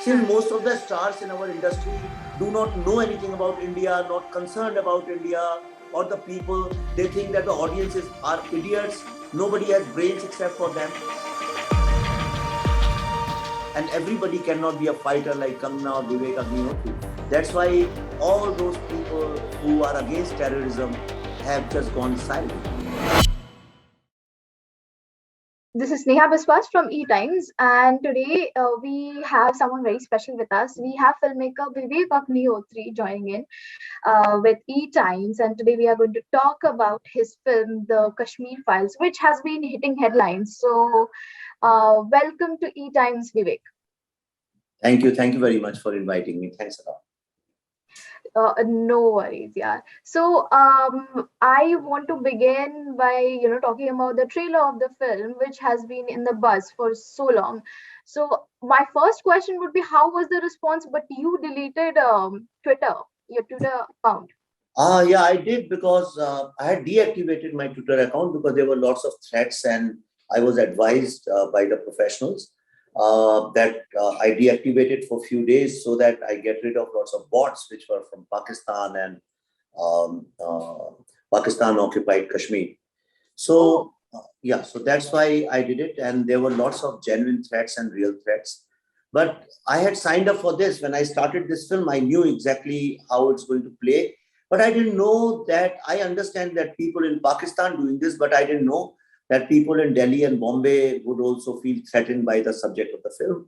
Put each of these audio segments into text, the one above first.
Since most of the stars in our industry do not know anything about India, not concerned about India or the people, they think that the audiences are idiots. Nobody has brains except for them. And everybody cannot be a fighter like Kangana or Vivek Agnihotri. That's why all those people who are against terrorism have just gone silent. This is Neha Biswas from ETimes, and today we have someone very special with us. We have filmmaker Vivek Agnihotri joining in with ETimes, and today we are going to talk about his film, The Kashmir Files, which has been hitting headlines. So, welcome to ETimes, Vivek. Thank you. Thank you very much for inviting me. Thanks a lot. No worries, yeah. So I want to begin by talking about the trailer of the film, which has been in the buzz for so long. So my first question would be, how was the response? But you deleted your Twitter account. Yeah, I did because I had deactivated my Twitter account because there were lots of threats, and I was advised by the professionals that I deactivated for a few days so that I get rid of lots of bots which were from Pakistan and Pakistan occupied Kashmir. So yeah, so that's why I did it, and there were lots of genuine threats and real threats. But I had signed up for this when I started this film. I knew exactly how it's going to play, but I didn't know that. I understand that people in Pakistan doing this, but I didn't know that people in Delhi and Bombay would also feel threatened by the subject of the film.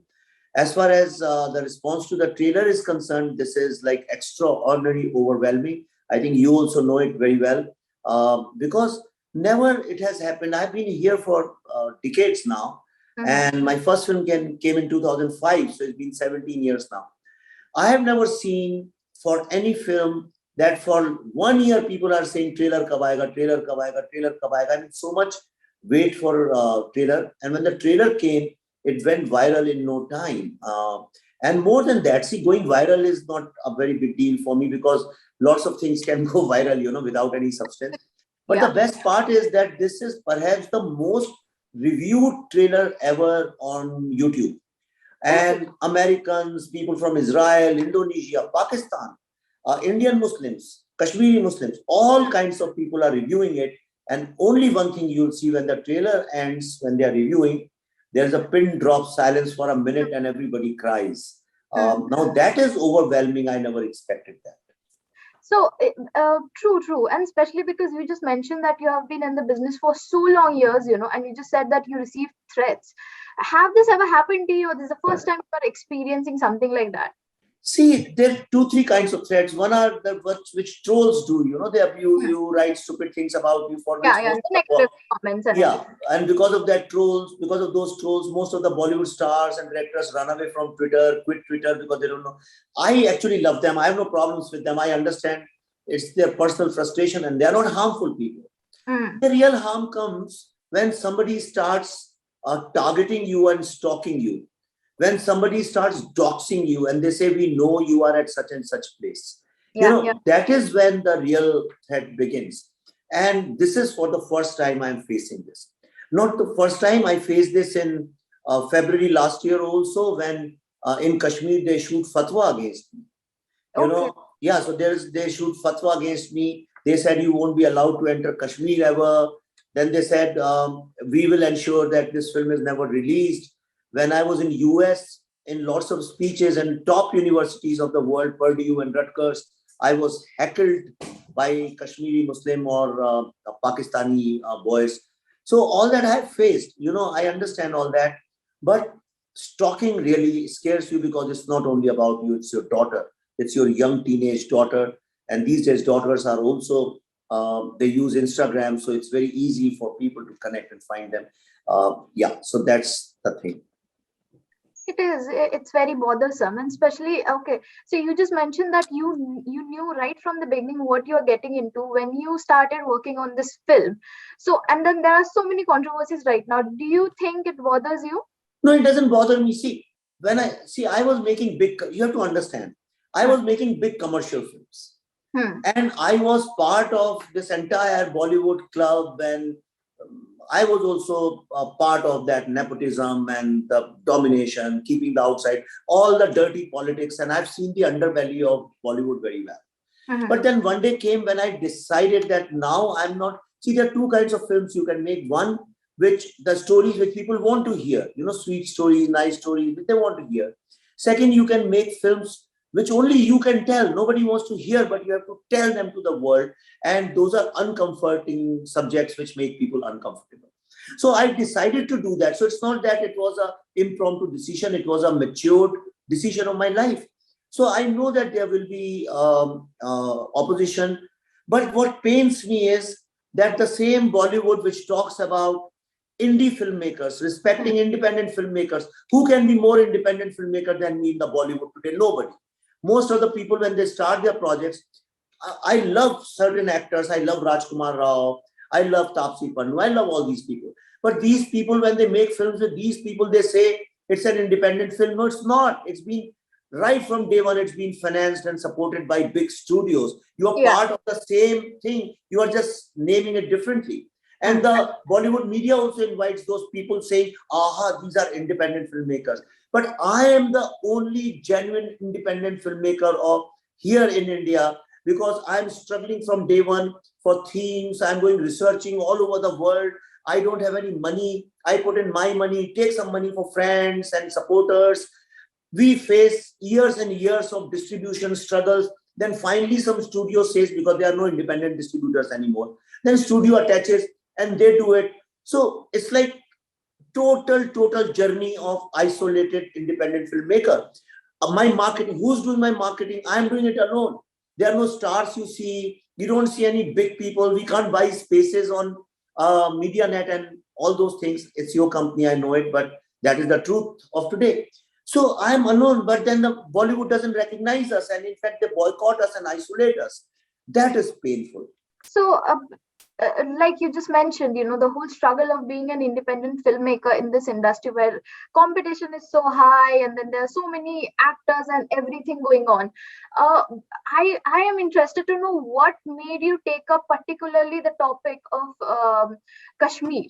As far as the response to the trailer is concerned, this is like extraordinary, overwhelming. I think you also know it very well because never it has happened. I've been here for decades now, and my first film came in 2005, so it's been 17 years now. I have never seen for any film that for 1 year people are saying trailer kab aayega, trailer kab aayega, trailer kab aayega. I mean, so much wait for trailer, and when the trailer came, it went viral in no time. And more than that, see, going viral is not a very big deal for me because lots of things can go viral, without any substance. But the best part is that this is perhaps the most reviewed trailer ever on YouTube. And Americans, people from Israel, Indonesia, Pakistan, Indian Muslims, Kashmiri Muslims, all kinds of people are reviewing it. And only one thing you'll see when the trailer ends, when they are reviewing, there's a pin drop silence for a minute and everybody cries. Now that is overwhelming. I never expected that. So true, and especially because you just mentioned that you have been in the business for so long years, and you just said that you received threats. Have this ever happened to you, or this is the first time you are experiencing something like that? See, there are 2-3 kinds of threats. One are which trolls do. They you write stupid things about you for which the negative comments. And because of those trolls, most of the Bollywood stars and directors run away from Twitter, quit Twitter because they don't know. I actually love them. I have no problems with them. I understand it's their personal frustration, and they are not harmful people. The real harm comes when somebody starts targeting you and stalking you. When somebody starts doxing you and they say, we know you are at such and such place. That is when the real threat begins. And this is for the first time I'm facing this. Not the first time. I faced this in February last year also, when in Kashmir they shoot fatwa against me. So they shoot fatwa against me. They said you won't be allowed to enter Kashmir ever. Then they said we will ensure that this film is never released. When I was in US, in lots of speeches and top universities of the world, Purdue and Rutgers, I was heckled by Kashmiri Muslim or Pakistani boys. So all that I have faced, I understand all that. But stalking really scares you because it's not only about you, it's your daughter. It's your young teenage daughter. And these days, daughters are also, they use Instagram. So it's very easy for people to connect and find them. So that's the thing. It's very bothersome, and especially so you just mentioned that you knew right from the beginning what you're getting into when you started working on this film. So, and then there are so many controversies right now. Do you think it bothers you? No, it doesn't bother me. See, I was making you have to understand, I was making big commercial films. And I was part of this entire Bollywood club, and I was also a part of that nepotism and the domination, keeping the outside, all the dirty politics. And I've seen the underbelly of Bollywood very well. But then one day came when I decided that now I'm not. See, there are two kinds of films you can make. One, which the stories which people want to hear, sweet stories, nice stories, which they want to hear. Second, you can make films which only you can tell. Nobody wants to hear, but you have to tell them to the world. And those are uncomforting subjects which make people uncomfortable. So I decided to do that. So it's not that it was an impromptu decision, it was a matured decision of my life. So I know that there will be opposition. But what pains me is that the same Bollywood which talks about indie filmmakers, respecting independent filmmakers, who can be more independent filmmaker than me in the Bollywood today? Nobody. Most of the people, when they start their projects, I love certain actors. I love Rajkumar Rao. I love Taapsee Pannu. I love all these people. But these people, when they make films with these people, they say it's an independent film. No, it's not. It's been right from day one. It's been financed and supported by big studios. You are part of the same thing. You are just naming it differently. And the Bollywood media also invites those people saying, aha, these are independent filmmakers. But I am the only genuine independent filmmaker of here in India, because I'm struggling from day one for themes. I'm going researching all over the world. I don't have any money. I put in my money, take some money for friends and supporters. We face years and years of distribution struggles. Then finally some studio says, because there are no independent distributors anymore, then studio attaches and they do it. So it's like total journey of isolated independent filmmaker. My marketing, who's doing my marketing? I'm doing it alone. There are no stars you see. You don't see any big people. We can't buy spaces on MediaNet and all those things. It's your company, I know it, but that is the truth of today. So I'm alone, but then the Bollywood doesn't recognize us, and in fact, they boycott us and isolate us. That is painful. So, like you just mentioned, the whole struggle of being an independent filmmaker in this industry where competition is so high and then there are so many actors and everything going on. I am interested to know what made you take up particularly the topic of Kashmir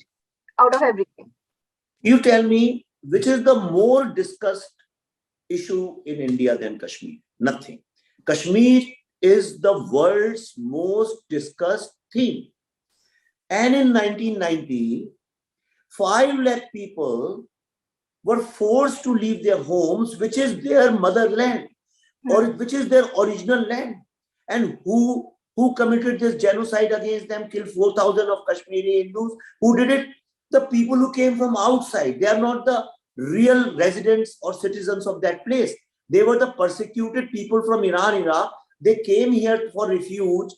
out of everything. You tell me, which is the more discussed issue in India than Kashmir? Nothing. Kashmir is the world's most discussed theme. And in 1990, 5 lakh people were forced to leave their homes, which is their motherland, or which is their original land. And who committed this genocide against them, killed 4,000 of Kashmiri Hindus? Who did it? The people who came from outside. They are not the real residents or citizens of that place. They were the persecuted people from Iran, Iraq. They came here for refuge.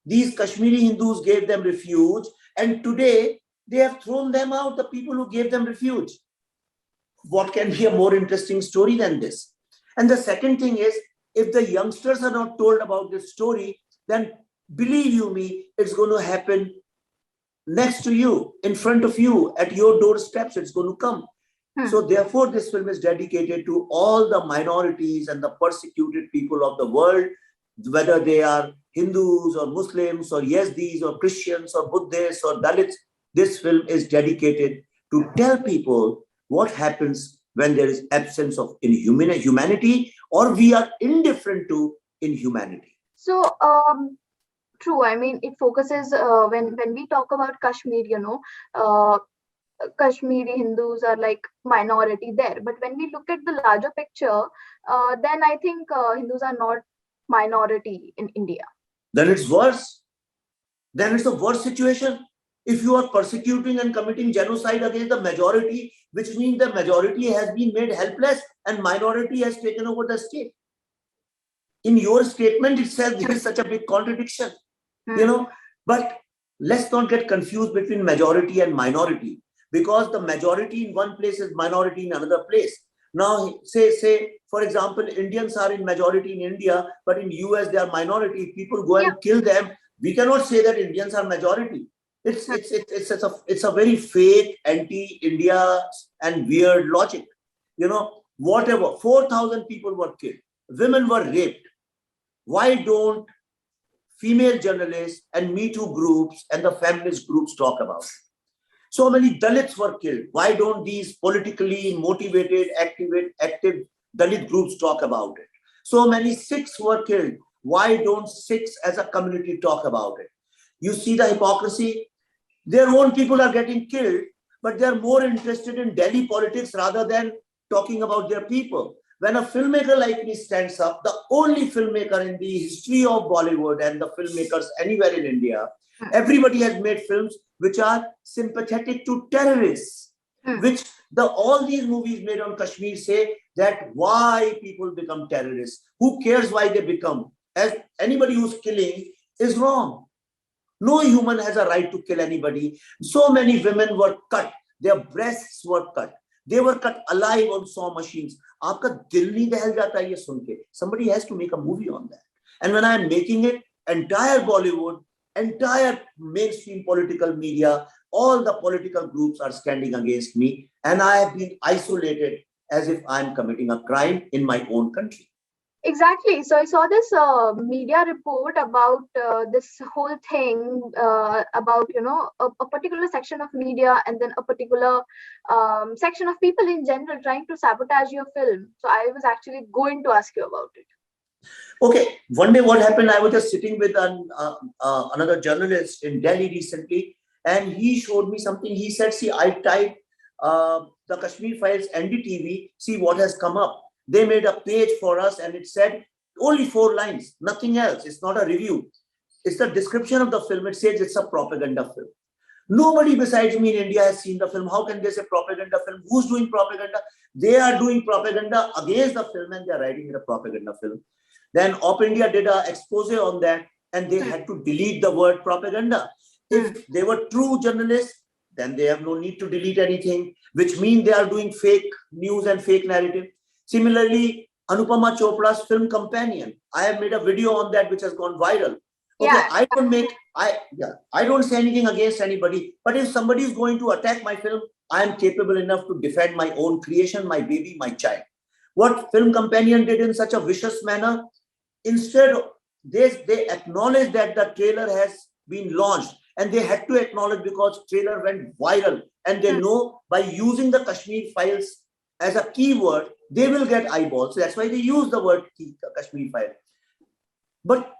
These Kashmiri Hindus gave them refuge, and today they have thrown them out, the people who gave them refuge. What can be a more interesting story than this? And the second thing is, if the youngsters are not told about this story, then believe you me, it's going to happen next to you, in front of you, at your doorsteps, it's going to come. So therefore, this film is dedicated to all the minorities and the persecuted people of the world, whether they are Hindus or Muslims or Yazidis or Christians or Buddhists or Dalits. This film is dedicated to tell people what happens when there is absence of humanity, or we are indifferent to inhumanity. So, true. I mean, it focuses when we talk about Kashmir, Kashmiri Hindus are like minority there. But when we look at the larger picture, then I think Hindus are not minority in India. Then it's worse. Then it's a worse situation. If you are persecuting and committing genocide against the majority, which means the majority has been made helpless and minority has taken over the state. In your statement itself, there is such a big contradiction, But let's not get confused between majority and minority, because the majority in one place is minority in another place. Now, say, for example, Indians are in majority in India, but in US they are minority. If people go and kill them, we cannot say that Indians are majority. It's a very fake, anti-India and weird logic. Whatever, 4,000 people were killed, women were raped. Why don't female journalists and Me Too groups and the feminist groups talk about it? So many Dalits were killed. Why don't these politically motivated, active Dalit groups talk about it? So many Sikhs were killed. Why don't Sikhs as a community talk about it? You see the hypocrisy? Their own people are getting killed, but they're more interested in Delhi politics rather than talking about their people. When a filmmaker like me stands up, the only filmmaker in the history of Bollywood and the filmmakers anywhere in India, everybody has made films which are sympathetic to terrorists, which all these movies made on Kashmir say that why people become terrorists. Who cares why they become? As anybody who's killing is wrong. No human has a right to kill anybody. So many women were cut. Their breasts were cut. They were cut alive on saw machines. आपका दिल नहीं दहल जाता ये सुन के. Somebody has to make a movie on that. And when I am making it, entire Bollywood, entire mainstream political media, all the political groups are standing against me, and I have been isolated as if I am committing a crime in my own country. Exactly. So I saw this media report about this whole thing about, a particular section of media and then a particular section of people in general trying to sabotage your film. So I was actually going to ask you about it. Okay. One day what happened, I was just sitting with another journalist in Delhi recently, and he showed me something. He said, see, I typed the Kashmir Files NDTV, see what has come up. They made a page for us and it said only 4 lines, nothing else. It's not a review. It's the description of the film. It says it's a propaganda film. Nobody besides me in India has seen the film. How can they say propaganda film? Who's doing propaganda? They are doing propaganda against the film and they're writing it a propaganda film. Then Op India did an expose on that and they had to delete the word propaganda. If they were true journalists, then they have no need to delete anything, which means they are doing fake news and fake narrative. Similarly, Anupama Chopra's film Companion. I have made a video on that which has gone viral. Okay, yeah. I don't say anything against anybody, but if somebody is going to attack my film, I am capable enough to defend my own creation, my baby, my child. What Film Companion did in such a vicious manner, instead they acknowledged that the trailer has been launched, and they had to acknowledge because trailer went viral, and they know by using the Kashmir Files as a keyword, they will get eyeballs. So that's why they use the word Kashmir File. But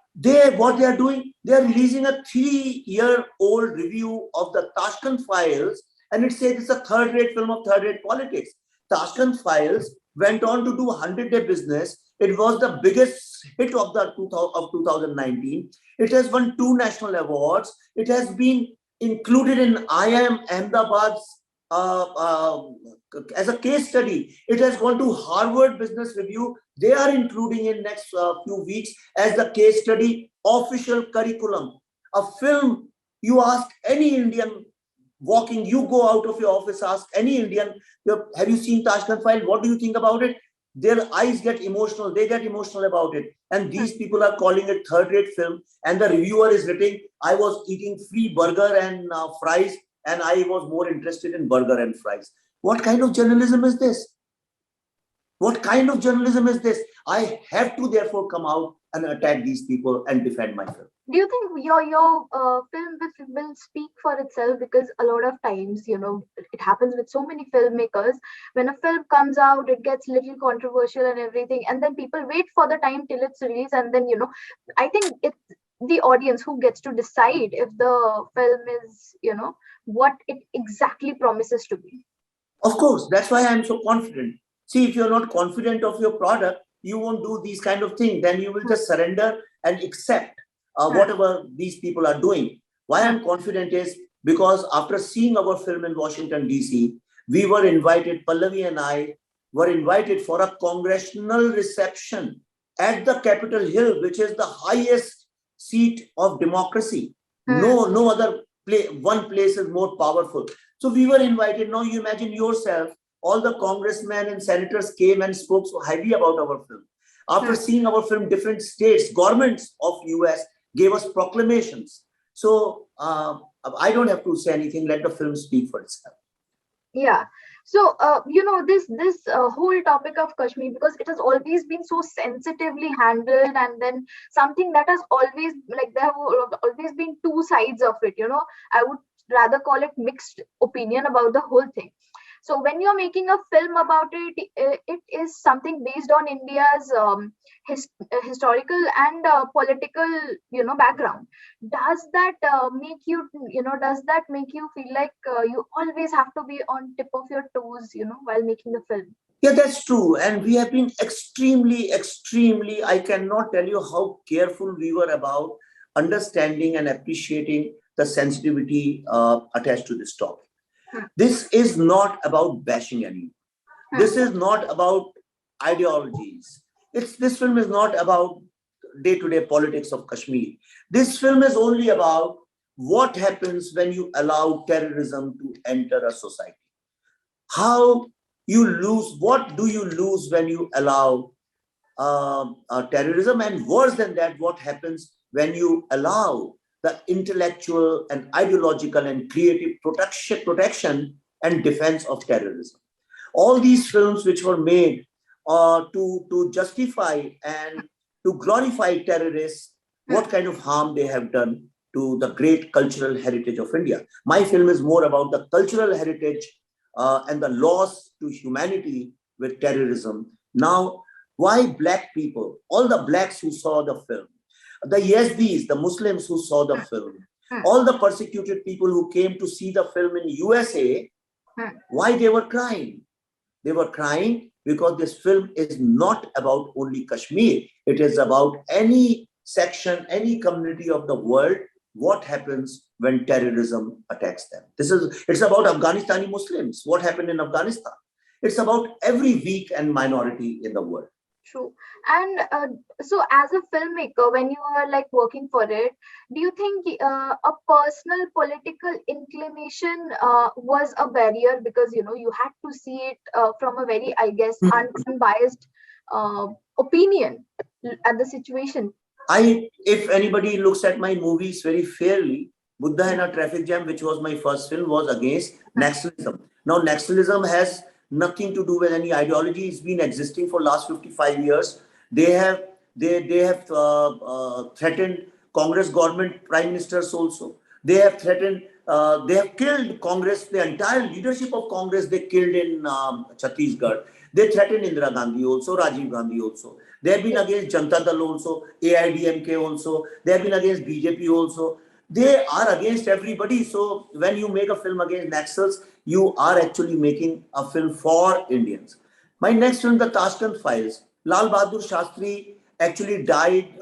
what they are doing, they are releasing a 3-year-old review of the Tashkent Files, and it says it's a third-rate film of third-rate politics. Tashkent Files went on to do 100-day business. It was the biggest hit of 2019. It has won 2 national awards. It has been included in IIM Ahmedabad's as a case study. It has gone to Harvard Business Review. They are including in next few weeks as the case study official curriculum. A film, you ask any Indian walking, you go out of your office, ask any Indian, have you seen Tashkent File? What do you think about it? Their eyes get emotional. They get emotional about it. And these people are calling it third-rate film. And the reviewer is writing, I was eating free burger and fries, and I was more interested in burger and fries. What kind of journalism is this? What kind of journalism is this? I have to therefore come out and attack these people and defend my film. Do you think your film will speak for itself? Because a lot of times, it happens with so many filmmakers. When a film comes out, it gets little controversial and everything, and then people wait for the time till it's released, and then I think it's the audience who gets to decide if the film is what it exactly promises to be. Of course, that's why I'm so confident. See, if you're not confident of your product, you won't do these kind of things. Then you will just surrender and accept whatever these people are doing. Why I'm confident is because after seeing our film in Washington, D.C., we were invited, Pallavi and I were invited for a congressional reception at the Capitol Hill, which is the highest seat of democracy. No other one place is more powerful. So we were invited. Now you imagine yourself, all the congressmen and senators came and spoke so highly about our film. After seeing our film, different states, governments of US gave us proclamations. So I don't have to say anything. Let the film speak for itself. Yeah. So, this whole topic of Kashmir, because it has always been so sensitively handled, and then something that has always, there have always been 2 sides of it, I would rather call it mixed opinion about the whole thing. So when you're making a film about it, it is something based on India's historical and political, background. Does that make you, does that make you feel like you always have to be on tip of your toes, while making the film? Yeah, that's true. And we have been extremely, I cannot tell you how careful we were about understanding and appreciating the sensitivity attached to this topic. This is not about bashing anyone. This is not about ideologies. This film is not about day-to-day politics of Kashmir. This film is only about what happens when you allow terrorism to enter a society. How you lose, what do you lose when you allow terrorism? And worse than that, what happens when you allow the intellectual and ideological and creative protection and defense of terrorism? All these films which were made to justify and to glorify terrorists, what kind of harm they have done to the great cultural heritage of India. My film is more about the cultural heritage and the loss to humanity with terrorism. Now, why black people, all the blacks who saw the film, the Yazidis, the Muslims who saw the film, all the persecuted people who came to see the film in USA, why they were crying? They were crying because this film is not about only Kashmir. It is about any section, any community of the world, what happens when terrorism attacks them. It's about Afghanistani Muslims, what happened in Afghanistan. It's about every weak and minority in the world. True. And so as a filmmaker, when you are like working for it, do you think a personal political inclination was a barrier, because you had to see it from a very, I guess, unbiased opinion at the situation? If anybody looks at my movies very fairly, Buddha in a Traffic Jam, which was my first film, was against nationalism. Now, nationalism has nothing to do with any ideology. It's been existing for last 55 years. They have threatened Congress government prime ministers also. They have threatened. They have killed Congress. The entire leadership of Congress they killed in Chhattisgarh. They threatened Indira Gandhi also, Rajiv Gandhi also. They have been against Janata Dal also, AIDMK also. They have been against BJP also. They are against everybody. So when you make a film against Naxals, you are actually making a film for Indians. My next film, The Kashmir Files, Lal Bahadur Shastri actually died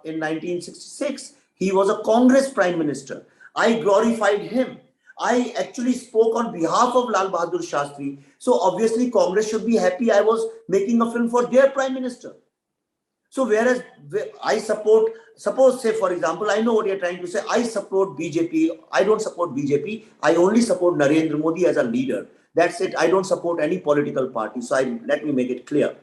in 1966. He was a Congress Prime Minister. I glorified him. I actually spoke on behalf of Lal Bahadur Shastri. So obviously Congress should be happy I was making a film for their Prime Minister. So whereas I support, suppose say for example, I know what you're trying to say, I support BJP, I don't support BJP, I only support Narendra Modi as a leader. That's it, I don't support any political party. So let me make it clear.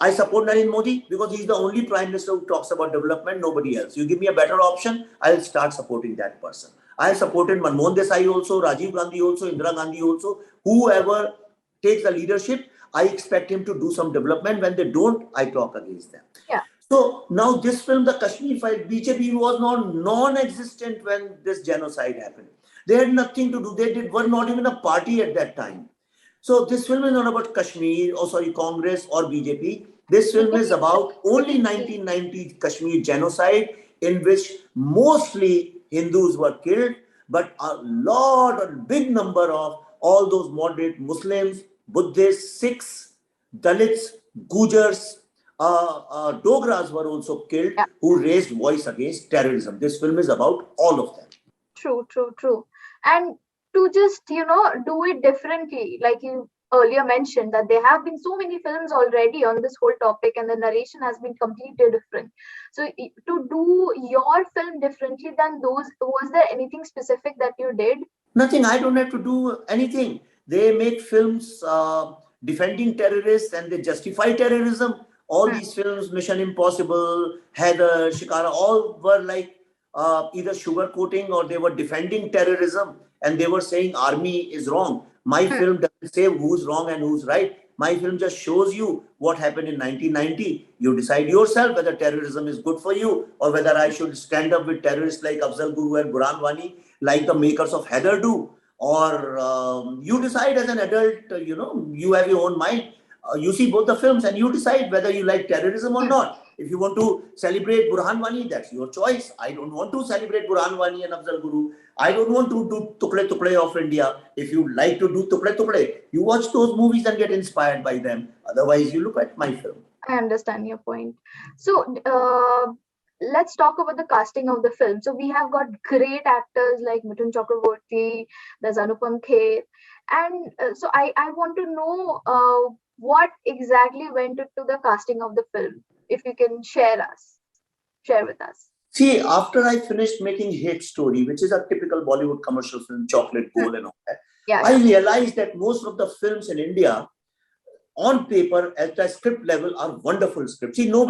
I support Narendra Modi because he's the only Prime Minister who talks about development, nobody else. You give me a better option, I'll start supporting that person. I supported Manmohan Desai also, Rajiv Gandhi also, Indira Gandhi also. Whoever takes the leadership, I expect him to do some development. When they don't, I talk against them. Yeah. So now this film, The Kashmir Files, BJP was non-existent when this genocide happened. They had nothing to do. They were not even a party at that time. So this film is not about Kashmir, Congress or BJP. This film is about only 1990 Kashmir genocide, in which mostly Hindus were killed, but a big number of all those moderate Muslims, Buddhists, Sikhs, Dalits, Gujars, Dogras were also killed, who raised voice against terrorism. This film is about all of them. True. And to just, do it differently, like you earlier mentioned, that there have been so many films already on this whole topic and the narration has been completely different. So to do your film differently than those, was there anything specific that you did? Nothing. I don't have to do anything. They make films defending terrorists and they justify terrorism. All these films, Mission Impossible, Heather, Shikara, all were like either sugarcoating or they were defending terrorism and they were saying army is wrong. My film doesn't say who's wrong and who's right. My film just shows you what happened in 1990. You decide yourself whether terrorism is good for you or whether I should stand up with terrorists like Afzal Guru and Burhan Wani. like the makers of Heather do, or you decide as an adult, you have your own mind. You see both the films and you decide whether you like terrorism or not. If you want to celebrate Burhan Wani, that's your choice. I don't want to celebrate Burhan Wani and Afzal Guru. I don't want to do Tukde Tukde of India. If you like to do Tukde Tukde, you watch those movies and get inspired by them. Otherwise, you look at my film. I understand your point. So let's talk about the casting of the film. So we have got great actors like Mithun Chakraborty, there's Anupam Kher, and so I want to know what exactly went into the casting of the film. If you can share with us. See, after I finished making Hate Story, which is a typical Bollywood commercial film, chocolate gold and all that, I realized that most of the films in India, on paper, at the script level, are wonderful scripts. See, no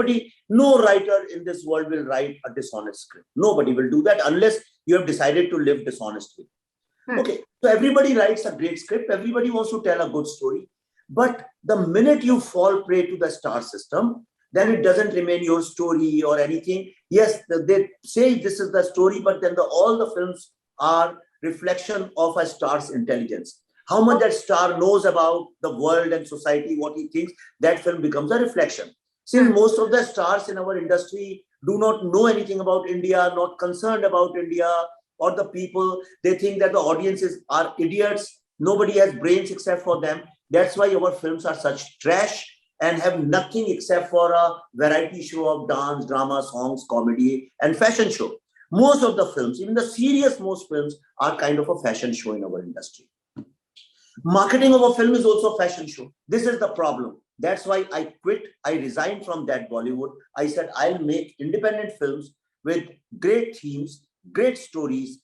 writer in this world will write a dishonest script. Nobody will do that unless you have decided to live dishonestly. Okay, so everybody writes a great script. Everybody wants to tell a good story. But the minute you fall prey to the star system, then it doesn't remain your story or anything. Yes, they say this is the story, but then all the films are reflection of a star's intelligence. How much that star knows about the world and society, what he thinks, that film becomes a reflection. Since most of the stars in our industry do not know anything about India, not concerned about India or the people, they think that the audiences are idiots. Nobody has brains except for them. That's why our films are such trash and have nothing except for a variety show of dance, drama, songs, comedy, and fashion show. Most of the films, even the serious most films, are kind of a fashion show in our industry. Marketing of a film is also a fashion show. This is the problem. That's why I quit. I resigned from that Bollywood. I said, I'll make independent films with great themes, great stories,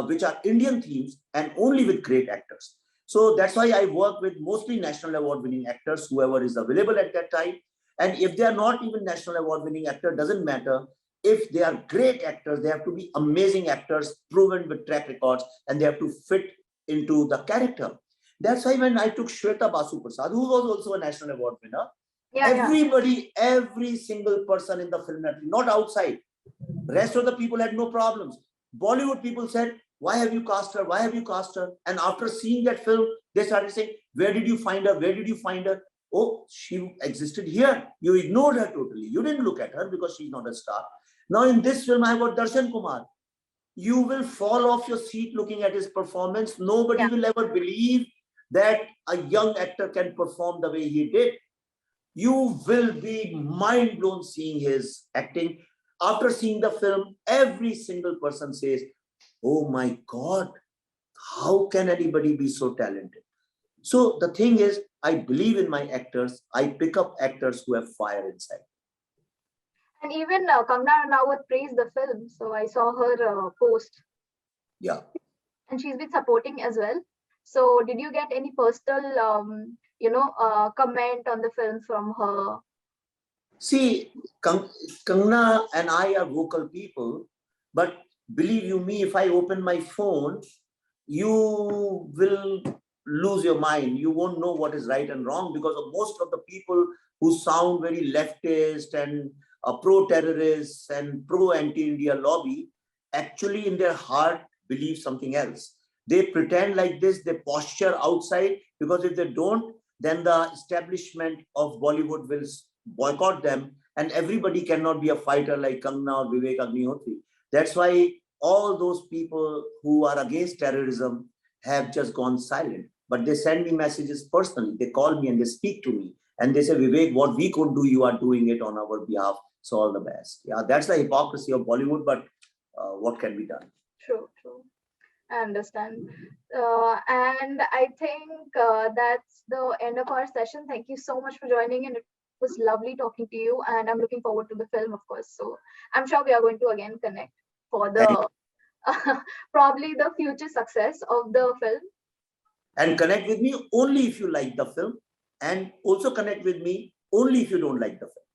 which are Indian themes, and only with great actors. So that's why I work with mostly national award-winning actors, whoever is available at that time. And if they are not even national award-winning actor, doesn't matter. If they are great actors, they have to be amazing actors, proven with track records, and they have to fit into the character. That's why when I took Shweta Basu Prasad, who was also a national award winner, everybody, every single person in the film, not outside, rest of the people had no problems. Bollywood people said, why have you cast her? Why have you cast her? And after seeing that film, they started saying, where did you find her? Where did you find her? Oh, she existed here. You ignored her totally. You didn't look at her because she's not a star. Now in this film, I got Darshan Kumar. You will fall off your seat looking at his performance. Nobody will ever believe that a young actor can perform the way he did. You will be mind blown seeing his acting. After seeing the film, every single person says, oh my God, how can anybody be so talented? So the thing is, I believe in my actors. I pick up actors who have fire inside. And even Kangana Ranaut praised the film. So I saw her post. Yeah. And she's been supporting as well. So did you get any personal, comment on the film from her? See, Kangana and I are vocal people, but believe you me, if I open my phone, you will lose your mind. You won't know what is right and wrong because of most of the people who sound very leftist and pro-terrorists and pro-anti-India lobby actually in their heart believe something else. They pretend like this, they posture outside, because if they don't, then the establishment of Bollywood will boycott them, and everybody cannot be a fighter like Kangana or Vivek Agnihotri. That's why all those people who are against terrorism have just gone silent. But they send me messages personally. They call me and they speak to me. And they say, Vivek, what we could do, you are doing it on our behalf. So all the best. Yeah, that's the hypocrisy of Bollywood, but what can be done? True. I understand. And I think that's the end of our session. Thank you so much for joining in. It was lovely talking to you, and I'm looking forward to the film, of course. So I'm sure we are going to again connect for the probably the future success of the film. And connect with me only if you like the film, and also connect with me only if you don't like the film.